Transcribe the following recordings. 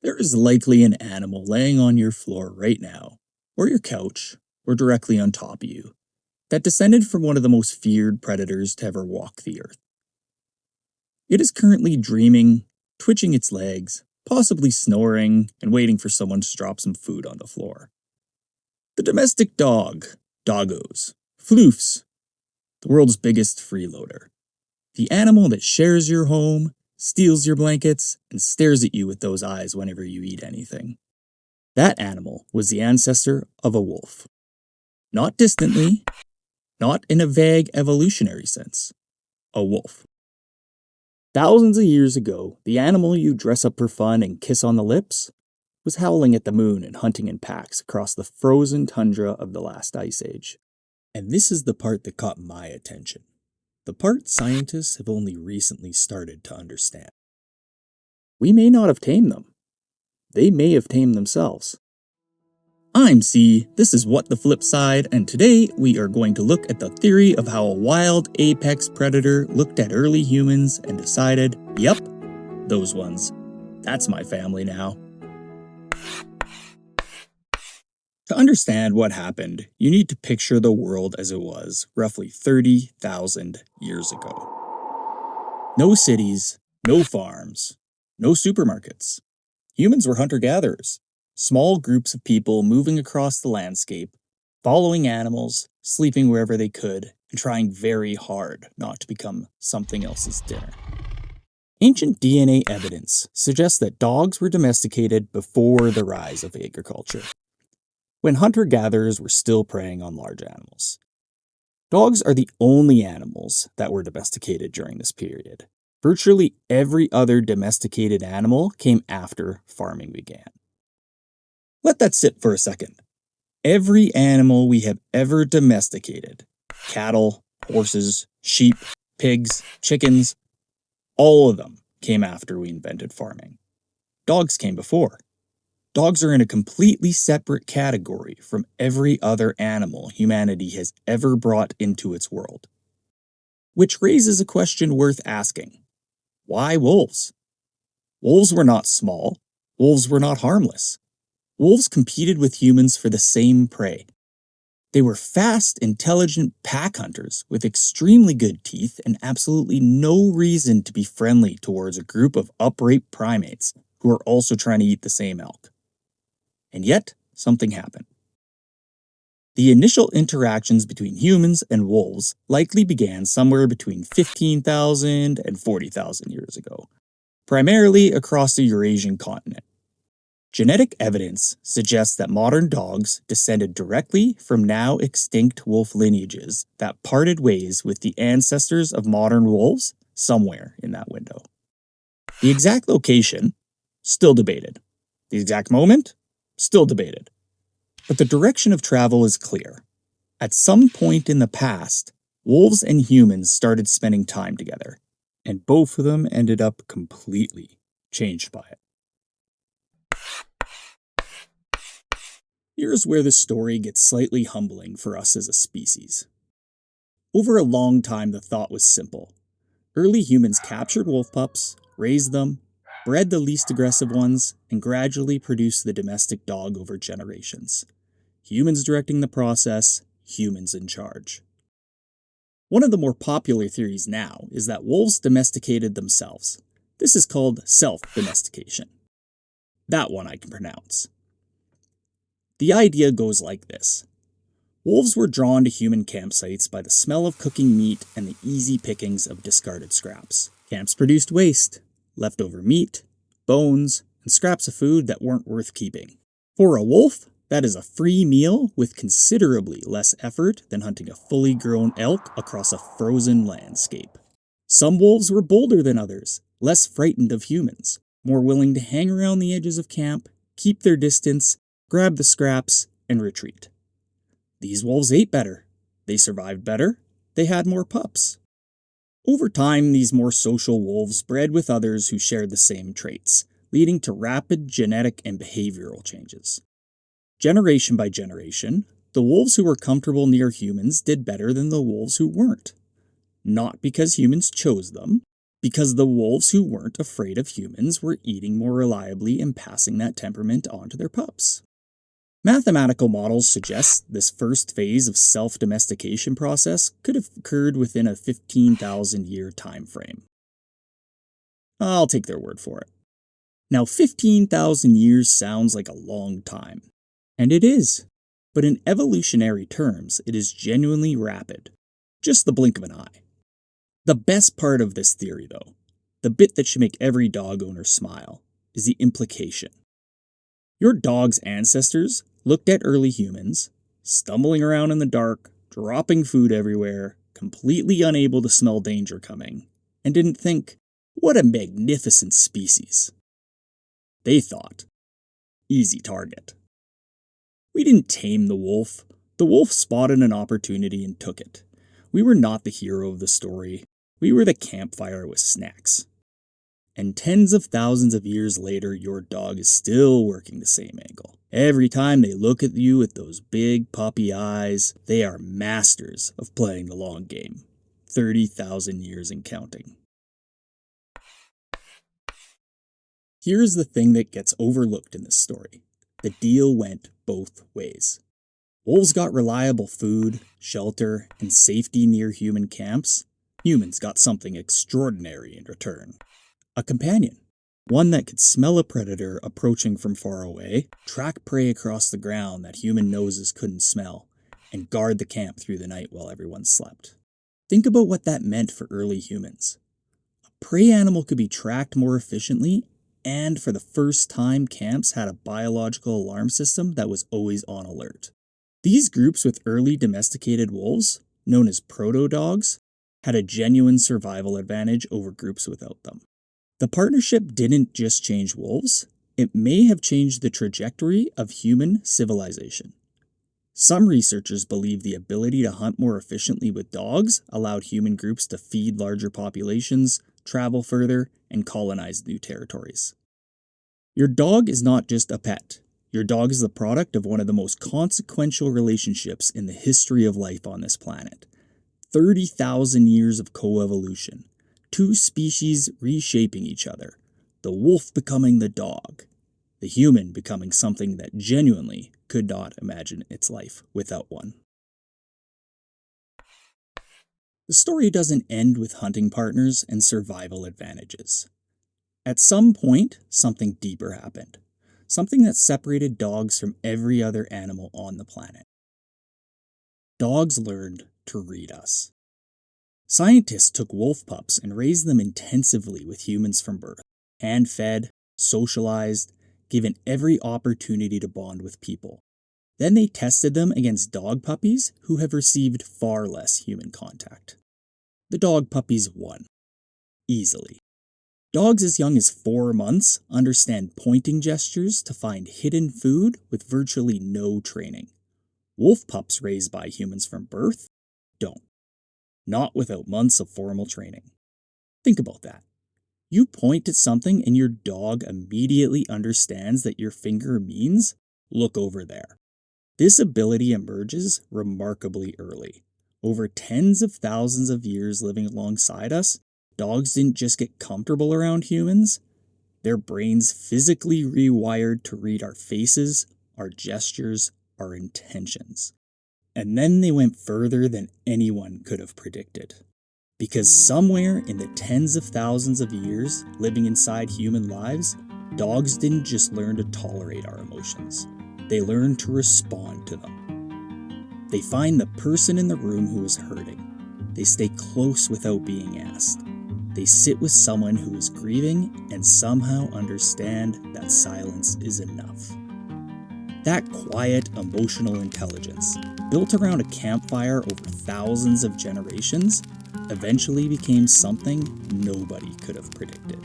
There is likely an animal laying on your floor right now, or your couch, or directly on top of you, that descended from one of the most feared predators to ever walk the earth. It is currently dreaming, twitching its legs, possibly snoring, and waiting for someone to drop some food on the floor. The domestic dog, doggos, floofs, the world's biggest freeloader. The animal that shares your home, steals your blankets, and stares at you with those eyes whenever you eat anything. That animal was the ancestor of a wolf. Not distantly, not in a vague evolutionary sense. A wolf. Thousands of years ago, the animal you dress up for fun and kiss on the lips was howling at the moon and hunting in packs across the frozen tundra of the last ice age. And this is the part that caught my attention. The part scientists have only recently started to understand. We may not have tamed them. They may have tamed themselves. I'm C, this is What the Flip Side, and today we are going to look at the theory of how a wild apex predator looked at early humans and decided, yep, those ones. That's my family now. To understand what happened, you need to picture the world as it was roughly 30,000 years ago. No cities, no farms, no supermarkets. Humans were hunter-gatherers, small groups of people moving across the landscape, following animals, sleeping wherever they could, and trying very hard not to become something else's dinner. Ancient DNA evidence suggests that dogs were domesticated before the rise of agriculture, when hunter-gatherers were still preying on large animals. Dogs are the only animals that were domesticated during this period. Virtually every other domesticated animal came after farming began. Let that sit for a second. Every animal we have ever domesticated, cattle, horses, sheep, pigs, chickens, all of them came after we invented farming. Dogs came before. Dogs are in a completely separate category from every other animal humanity has ever brought into its world. Which raises a question worth asking. Why wolves? Wolves were not small. Wolves were not harmless. Wolves competed with humans for the same prey. They were fast, intelligent pack hunters with extremely good teeth and absolutely no reason to be friendly towards a group of upright primates who are also trying to eat the same elk. And yet, something happened. The initial interactions between humans and wolves likely began somewhere between 15,000 and 40,000 years ago, primarily across the Eurasian continent. Genetic evidence suggests that modern dogs descended directly from now extinct wolf lineages that parted ways with the ancestors of modern wolves somewhere in that window. The exact location, still debated. The exact moment, still debated. But the direction of travel is clear. At some point in the past, wolves and humans started spending time together, and both of them ended up completely changed by it. Here's where the story gets slightly humbling for us as a species. Over a long time, the thought was simple. Early humans captured wolf pups, raised them, bred the least aggressive ones, and gradually produced the domestic dog over generations. Humans directing the process, humans in charge. One of the more popular theories now is that wolves domesticated themselves. This is called self-domestication. That one I can pronounce. The idea goes like this. Wolves were drawn to human campsites by the smell of cooking meat and the easy pickings of discarded scraps. Camps produced waste, leftover meat, bones, and scraps of food that weren't worth keeping. For a wolf, that is a free meal with considerably less effort than hunting a fully grown elk across a frozen landscape. Some wolves were bolder than others, less frightened of humans, more willing to hang around the edges of camp, keep their distance, grab the scraps, and retreat. These wolves ate better, they survived better, they had more pups. Over time, these more social wolves bred with others who shared the same traits, leading to rapid genetic and behavioral changes. Generation by generation, the wolves who were comfortable near humans did better than the wolves who weren't. Not because humans chose them, Because the wolves who weren't afraid of humans were eating more reliably and passing that temperament on to their pups. Mathematical models suggest this first phase of self-domestication process could have occurred within a 15,000 year time frame. I'll take their word for it. Now, 15,000 years sounds like a long time, and it is, but in evolutionary terms, it is genuinely rapid, just the blink of an eye. The best part of this theory, though, the bit that should make every dog owner smile, is the implication. Your dog's ancestors looked at early humans, stumbling around in the dark, dropping food everywhere, completely unable to smell danger coming, and didn't think, what a magnificent species. They thought, easy target. We didn't tame the wolf. The wolf spotted an opportunity and took it. We were not the hero of the story. We were the campfire with snacks. And tens of thousands of years later, your dog is still working the same angle. Every time they look at you with those big puppy eyes, they are masters of playing the long game. 30,000 years and counting. Here's the thing that gets overlooked in this story. The deal went both ways. Wolves got reliable food, shelter, and safety near human camps. Humans got something extraordinary in return. A companion. One that could smell a predator approaching from far away, track prey across the ground that human noses couldn't smell, and guard the camp through the night while everyone slept. Think about what that meant for early humans. A prey animal could be tracked more efficiently, and for the first time, camps had a biological alarm system that was always on alert. These groups with early domesticated wolves, known as proto-dogs, had a genuine survival advantage over groups without them. The partnership didn't just change wolves, it may have changed the trajectory of human civilization. Some researchers believe the ability to hunt more efficiently with dogs allowed human groups to feed larger populations, travel further, and colonize new territories. Your dog is not just a pet. Your dog is the product of one of the most consequential relationships in the history of life on this planet. 30,000 years of coevolution. Two species reshaping each other. The wolf becoming the dog. The human becoming something that genuinely could not imagine its life without one. The story doesn't end with hunting partners and survival advantages. At some point, something deeper happened. Something that separated dogs from every other animal on the planet. Dogs learned to read us. Scientists took wolf pups and raised them intensively with humans from birth, hand-fed, socialized, given every opportunity to bond with people. Then they tested them against dog puppies who have received far less human contact. The dog puppies won. Easily. Dogs as young as 4 months understand pointing gestures to find hidden food with virtually no training. Wolf pups raised by humans from birth don't. Not without months of formal training. Think about that. You point at something and your dog immediately understands that your finger means, look over there. This ability emerges remarkably early. Over tens of thousands of years living alongside us, dogs didn't just get comfortable around humans, their brains physically rewired to read our faces, our gestures, our intentions. And then they went further than anyone could have predicted. Because somewhere in the tens of thousands of years living inside human lives, dogs didn't just learn to tolerate our emotions. They learned to respond to them. They find the person in the room who is hurting. They stay close without being asked. They sit with someone who is grieving and somehow understand that silence is enough. That quiet, emotional intelligence, built around a campfire over thousands of generations, eventually became something nobody could have predicted.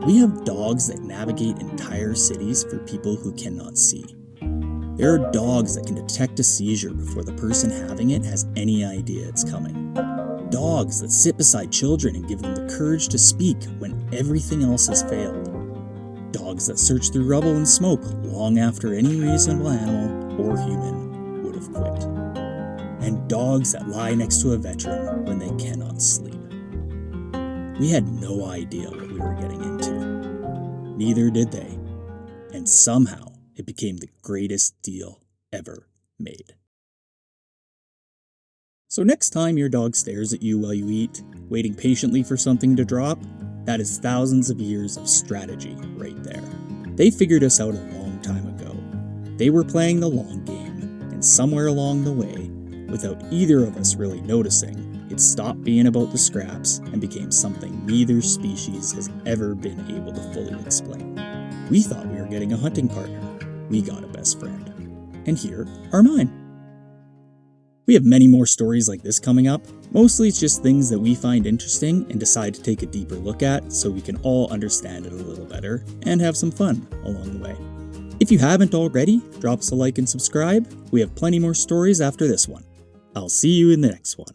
We have dogs that navigate entire cities for people who cannot see. There are dogs that can detect a seizure before the person having it has any idea it's coming. Dogs that sit beside children and give them the courage to speak when everything else has failed. Dogs that search through rubble and smoke long after any reasonable animal or human would have quit. And dogs that lie next to a veteran when they cannot sleep. We had no idea what we were getting into. Neither did they. And somehow it became the greatest deal ever made. So next time your dog stares at you while you eat, waiting patiently for something to drop, that is thousands of years of strategy right there. They figured us out a long time ago. They were playing the long game, and somewhere along the way, without either of us really noticing, it stopped being about the scraps and became something neither species has ever been able to fully explain. We thought we were getting a hunting partner. We got a best friend. And here are mine. We have many more stories like this coming up. Mostly it's just things that we find interesting and decide to take a deeper look at so we can all understand it a little better and have some fun along the way. If you haven't already, drop us a like and subscribe. We have plenty more stories after this one. I'll see you in the next one.